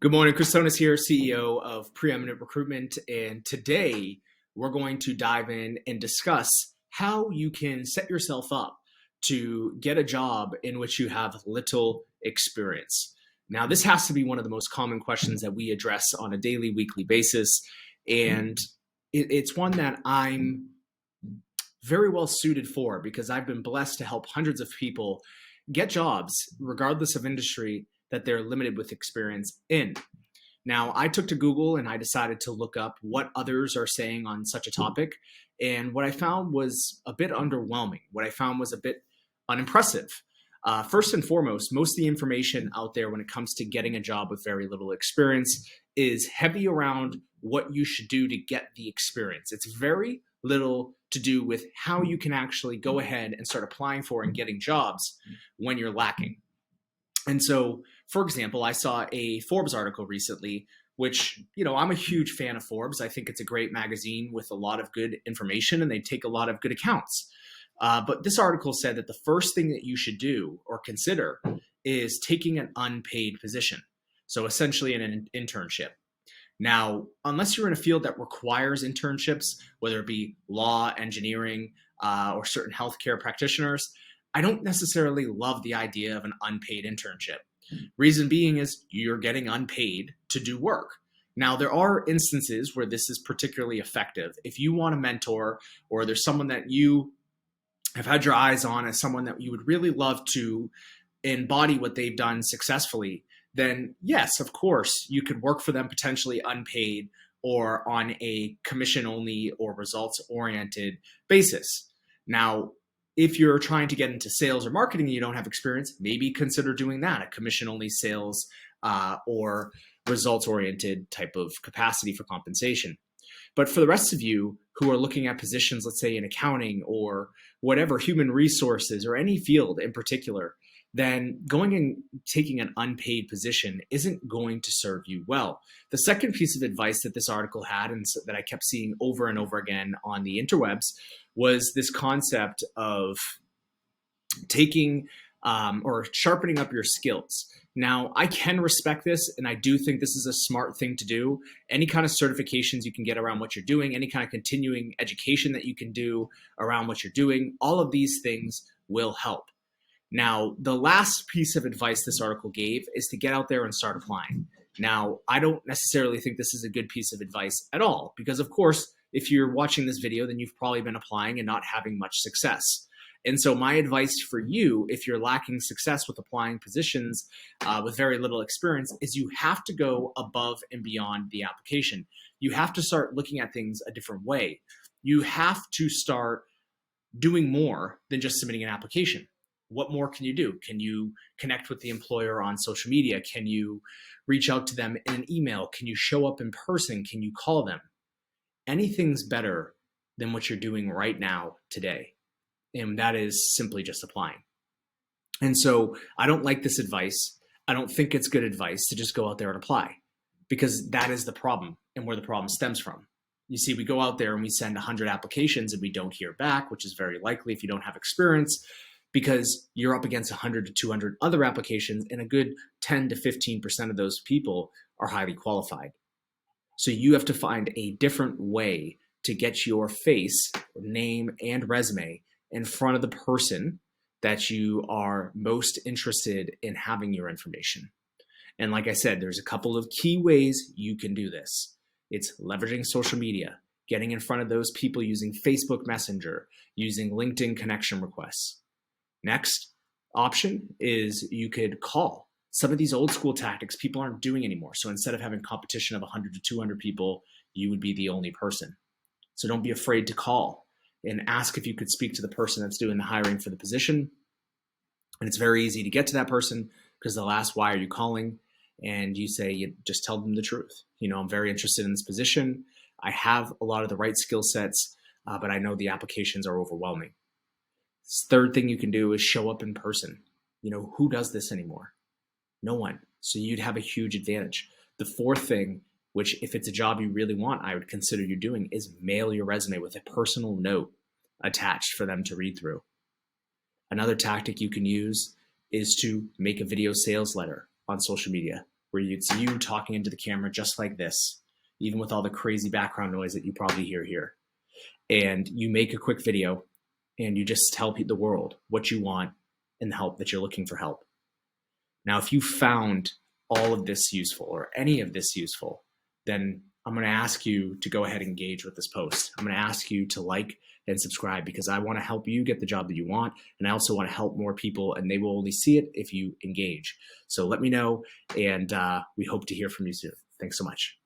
Good morning, Chris Tonis here, CEO of Preeminent Recruitment, and today we're going to dive in and discuss how you can set yourself up to get a job in which you have little experience. Now, this has to be one of the most common questions that we address on a daily, weekly basis, and it's one that I'm very well suited for because I've been blessed to help hundreds of people get jobs, regardless of industry, that they're limited with experience in. Now, I took to Google and I decided to look up what others are saying on such a topic. And what I found was a bit underwhelming. What I found was a bit unimpressive. First and foremost, most of the information out there when it comes to getting a job with very little experience is heavy around what you should do to get the experience. It's very little to do with how you can actually go ahead and start applying for and getting jobs when you're lacking. And so, for example, I saw a Forbes article recently, which, I'm a huge fan of Forbes. I think it's a great magazine with a lot of good information and they take a lot of good accounts. But this article said that the first thing that you should do or consider is taking an unpaid position. So essentially an internship. Now, unless you're in a field that requires internships, whether it be law, engineering, or certain healthcare practitioners, I don't necessarily love the idea of an unpaid internship. Reason being is you're getting unpaid to do work. Now, there are instances where this is particularly effective. If you want a mentor or there's someone that you have had your eyes on as someone that you would really love to embody what they've done successfully, then yes, of course, you could work for them potentially unpaid or on a commission only or results oriented basis. Now, if you're trying to get into sales or marketing and you don't have experience, maybe consider doing that, a commission-only sales or results-oriented type of capacity for compensation. But for the rest of you who are looking at positions, let's say in accounting or whatever, human resources or any field in particular, then going and taking an unpaid position isn't going to serve you well. The second piece of advice that this article had and that I kept seeing over and over again on the interwebs was this concept of taking or sharpening up your skills. Now, I can respect this, and I do think this is a smart thing to do. Any kind of certifications you can get around what you're doing, any kind of continuing education that you can do around what you're doing, all of these things will help. Now, the last piece of advice this article gave is to get out there and start applying. Now, I don't necessarily think this is a good piece of advice at all, because of course, if you're watching this video, then you've probably been applying and not having much success. And so my advice for you, if you're lacking success with applying positions with very little experience, is you have to go above and beyond the application. You have to start looking at things a different way. You have to start doing more than just submitting an application. What more can you do? Can you connect with the employer on social media? Can you reach out to them in an email? Can you show up in person? Can you call them? Anything's better than what you're doing right now today. And that is simply just applying. And so I don't like this advice. I don't think it's good advice to just go out there and apply, because that is the problem and where the problem stems from. You see, we go out there and we send 100 applications and we don't hear back, which is very likely if you don't have experience, because you're up against 100 to 200 other applications, and a good 10 to 15% of those people are highly qualified. So you have to find a different way to get your face, name, and resume in front of the person that you are most interested in having your information. And like I said, there's a couple of key ways you can do this. It's leveraging social media, getting in front of those people using Facebook Messenger, using LinkedIn connection requests. Next option is you could call. Some of these old school tactics people aren't doing anymore. So instead of having competition of 100 to 200 people, you would be the only person. So don't be afraid to call and ask if you could speak to the person that's doing the hiring for the position. And it's very easy to get to that person because they'll ask, why are you calling? And you say, you just tell them the truth. I'm very interested in this position. I have a lot of the right skill sets, but I know the applications are overwhelming. Third thing you can do is show up in person. Who does this anymore? No one. So you'd have a huge advantage. The fourth thing, which if it's a job you really want, I would consider you doing, is mail your resume with a personal note attached for them to read through. Another tactic you can use is to make a video sales letter on social media. where it's you talking into the camera just like this, even with all the crazy background noise that you probably hear here. And you make a quick video and you just tell the world what you want and the help that you're looking for help. Now, if you found all of this useful or any of this useful, then I'm going to ask you to go ahead and engage with this post. I'm going to ask you to like and subscribe because I want to help you get the job that you want. And I also want to help more people, and they will only see it if you engage. So let me know, and we hope to hear from you soon. Thanks so much.